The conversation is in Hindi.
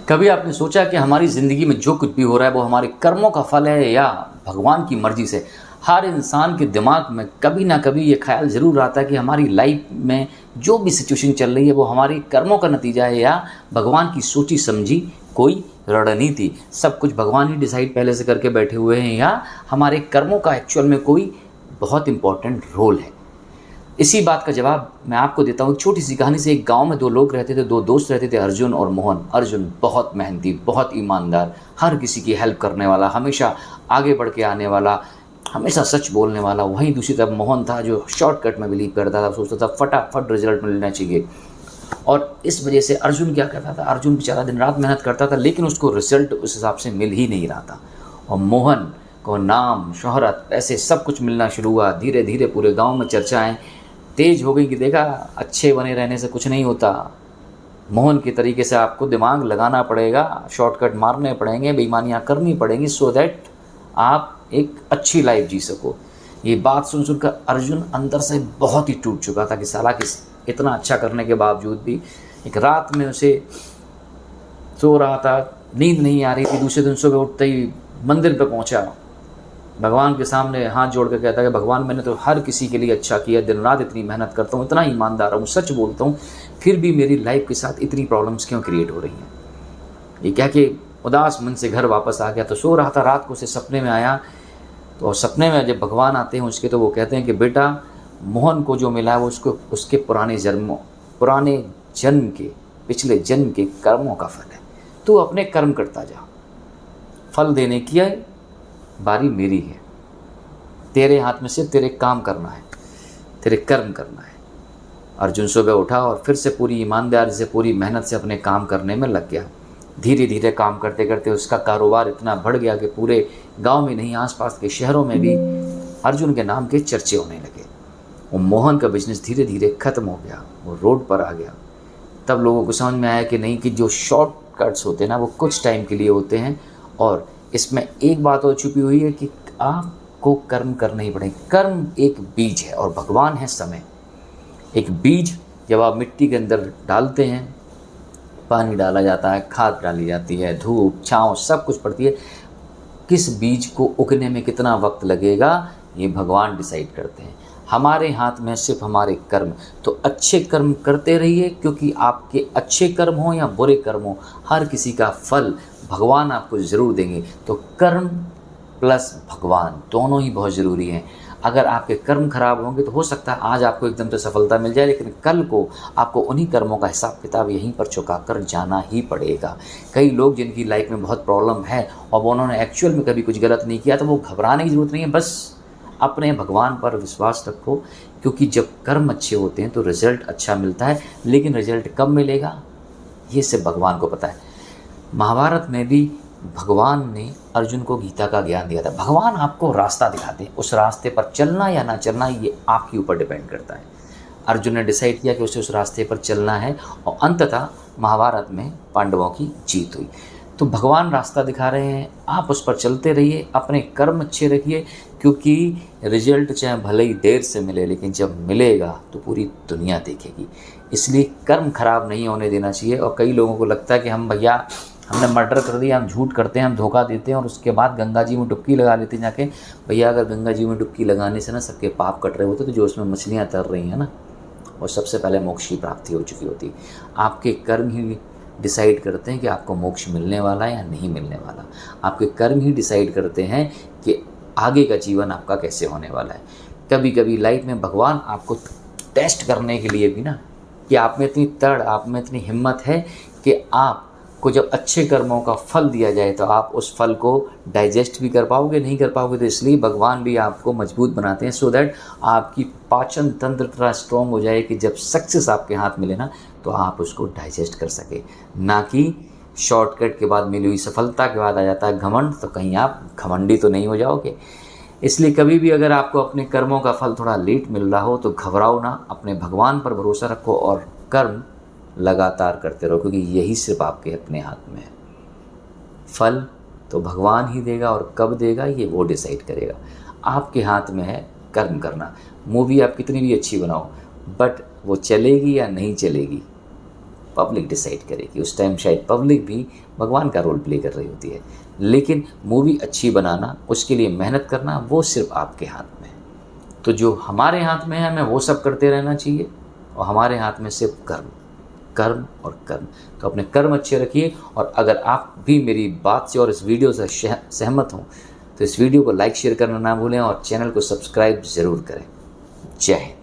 कभी आपने सोचा कि हमारी ज़िंदगी में जो कुछ भी हो रहा है वो हमारे कर्मों का फल है या भगवान की मर्जी से? हर इंसान के दिमाग में कभी ना कभी ये ख्याल ज़रूर आता है कि हमारी लाइफ में जो भी सिचुएशन चल रही है वो हमारी कर्मों का नतीजा है या भगवान की सोची समझी कोई रणनीति। सब कुछ भगवान ही डिसाइड पहले से करके बैठे हुए हैं या हमारे कर्मों का एक्चुअल में कोई बहुत इंपॉर्टेंट रोल है। इसी बात का जवाब मैं आपको देता हूँ छोटी सी कहानी से। एक गांव में दो लोग रहते थे, दो दोस्त रहते थे, अर्जुन और मोहन। अर्जुन बहुत मेहनती, बहुत ईमानदार, हर किसी की हेल्प करने वाला, हमेशा आगे बढ़ के आने वाला, हमेशा सच बोलने वाला। वहीं दूसरी तरफ मोहन था जो शॉर्टकट में बिलीव करता था, सोचता था फटाफट रिजल्ट मिलना चाहिए। और इस वजह से अर्जुन क्या करता था, अर्जुन बेचारा दिन रात मेहनत करता था लेकिन उसको रिजल्ट उस हिसाब से मिल ही नहीं रहा था। और मोहन को नाम, शोहरत, पैसे सब कुछ मिलना शुरू हुआ। धीरे धीरे पूरे गांव में चर्चाएं तेज हो गई कि देखा, अच्छे बने रहने से कुछ नहीं होता, मोहन के तरीके से आपको दिमाग लगाना पड़ेगा, शॉर्टकट मारने पड़ेंगे, बेईमानियाँ करनी पड़ेंगी सो दैट आप एक अच्छी लाइफ जी सको। ये बात सुन सुनकर अर्जुन अंदर से बहुत ही टूट चुका था कि साला किस इतना अच्छा करने के बावजूद भी एक रात में उसे सो रहा था, नींद नहीं आ रही थी। दूसरे दिन सुबह उठते ही मंदिर पे पहुंचा, भगवान के सामने हाथ जोड़ कर कहता है कि भगवान मैंने तो हर किसी के लिए अच्छा किया, दिन रात इतनी मेहनत करता हूँ, इतना ईमानदार हूँ, सच बोलता हूँ, फिर भी मेरी लाइफ के साथ इतनी प्रॉब्लम्स क्यों क्रिएट हो रही हैं। ये क्या कि उदास मन से घर वापस आ गया। तो सो रहा था, रात को उसे सपने में आया। तो सपने में जब भगवान आते हैं उसके तो वो कहते हैं कि बेटा, मोहन को जो मिला है वो उसको उसके पुराने जन्म के, पिछले जन्म के कर्मों का फल है। तू अपने कर्म करता जा, फल देने की बारी मेरी है। तेरे हाथ में सिर्फ तेरे काम करना है, तेरे कर्म करना है। अर्जुन सुबह उठा और फिर से पूरी ईमानदारी से, पूरी मेहनत से अपने काम करने में लग गया। धीरे धीरे काम करते करते उसका कारोबार इतना बढ़ गया कि पूरे गांव में नहीं, आसपास के शहरों में भी अर्जुन के नाम के चर्चे होने लगे। वो मोहन का बिजनेस धीरे धीरे खत्म हो गया, वो रोड पर आ गया। तब लोगों को समझ में आया कि नहीं, कि जो शॉर्टकट्स होते हैं ना वो कुछ टाइम के लिए होते हैं। और इसमें एक बात और छुपी हुई है कि आपको कर्म करने ही पड़ेंगे। कर्म एक बीज है और भगवान है समय। एक बीज जब आप मिट्टी के अंदर डालते हैं, पानी डाला जाता है, खाद डाली जाती है, धूप छाँव सब कुछ पड़ती है, किस बीज को उगने में कितना वक्त लगेगा ये भगवान डिसाइड करते हैं। हमारे हाथ में सिर्फ हमारे कर्म। तो अच्छे कर्म करते रहिए, क्योंकि आपके अच्छे कर्म हो या बुरे कर्म हो, हर किसी का फल भगवान आपको ज़रूर देंगे। तो कर्म प्लस भगवान दोनों ही बहुत ज़रूरी हैं। अगर आपके कर्म खराब होंगे तो हो सकता है आज आपको एकदम से सफलता मिल जाए, लेकिन कल को आपको उन्हीं कर्मों का हिसाब किताब यहीं पर चुका कर जाना ही पड़ेगा। कई लोग जिनकी लाइफ में बहुत प्रॉब्लम है और उन्होंने एक्चुअल में कभी कुछ गलत नहीं किया, तो वो घबराने की ज़रूरत नहीं है। बस अपने भगवान पर विश्वास रखो, क्योंकि जब कर्म अच्छे होते हैं तो रिजल्ट अच्छा मिलता है। लेकिन रिजल्ट कब मिलेगा ये सिर्फ भगवान को पता है। महाभारत में भी भगवान ने अर्जुन को गीता का ज्ञान दिया था। भगवान आपको रास्ता दिखाते हैं, उस रास्ते पर चलना या ना चलना ये आपके ऊपर डिपेंड करता है। अर्जुन ने डिसाइड किया कि उसे उस रास्ते पर चलना है और अंततः महाभारत में पांडवों की जीत हुई। तो भगवान रास्ता दिखा रहे हैं, आप उस पर चलते रहिए, अपने कर्म अच्छे रखिए, क्योंकि रिजल्ट चाहे भले ही देर से मिले, लेकिन जब मिलेगा तो पूरी दुनिया देखेगी। इसलिए कर्म खराब नहीं होने देना चाहिए। और कई लोगों को लगता है कि हम भैया हमने मर्डर कर दिया, हम झूठ करते हैं, हम धोखा देते हैं और उसके बाद गंगा जी में डुबकी लगा लेते हैं जाके। भैया अगर गंगा जी में डुबकी लगाने से ना सबके पाप कट रहे होते तो जो उसमें मछलियाँ तर रही हैं ना, और सबसे पहले मोक्ष की प्राप्ति हो चुकी होती। आपके कर्म ही डिसाइड करते हैं कि आपको मोक्ष मिलने वाला है या नहीं मिलने वाला। आपके कर्म ही डिसाइड करते हैं कि आगे का जीवन आपका कैसे होने वाला है। कभी कभी लाइफ में भगवान आपको टेस्ट करने के लिए भी ना, कि आप में इतनी तड़, आप में इतनी हिम्मत है कि आपको जब अच्छे कर्मों का फल दिया जाए तो आप उस फल को डाइजेस्ट भी कर पाओगे, नहीं कर पाओगे। तो इसलिए भगवान भी आपको मजबूत बनाते हैं सो दैट आपकी पाचन तंत्र इतना स्ट्रॉन्ग हो जाए कि जब सक्सेस आपके हाथ मिले ना तो आप उसको डाइजेस्ट कर सके। ना कि शॉर्टकट के बाद मिली हुई सफलता के बाद आ जाता है घमंड, तो कहीं आप घमंडी तो नहीं हो जाओगे। इसलिए कभी भी अगर आपको अपने कर्मों का फल थोड़ा लेट मिल रहा हो तो घबराओ ना, अपने भगवान पर भरोसा रखो और कर्म लगातार करते रहो, क्योंकि यही सिर्फ आपके अपने हाथ में है। फल तो भगवान ही देगा और कब देगा ये वो डिसाइड करेगा। आपके हाथ में है कर्म करना। मूवी आप कितनी भी अच्छी बनाओ, बट वो चलेगी या नहीं चलेगी पब्लिक डिसाइड करेगी। उस टाइम शायद पब्लिक भी भगवान का रोल प्ले कर रही होती है, लेकिन मूवी अच्छी बनाना, उसके लिए मेहनत करना, वो सिर्फ आपके हाथ में है। तो जो हमारे हाथ में है हमें वो सब करते रहना चाहिए, और हमारे हाथ में सिर्फ कर्म, कर्म और कर्म। तो अपने कर्म अच्छे रखिए, और अगर आप भी मेरी बात से और इस वीडियो से सहमत हों तो इस वीडियो को लाइक शेयर करना ना भूलें और चैनल को सब्सक्राइब ज़रूर करें। जय हिंद।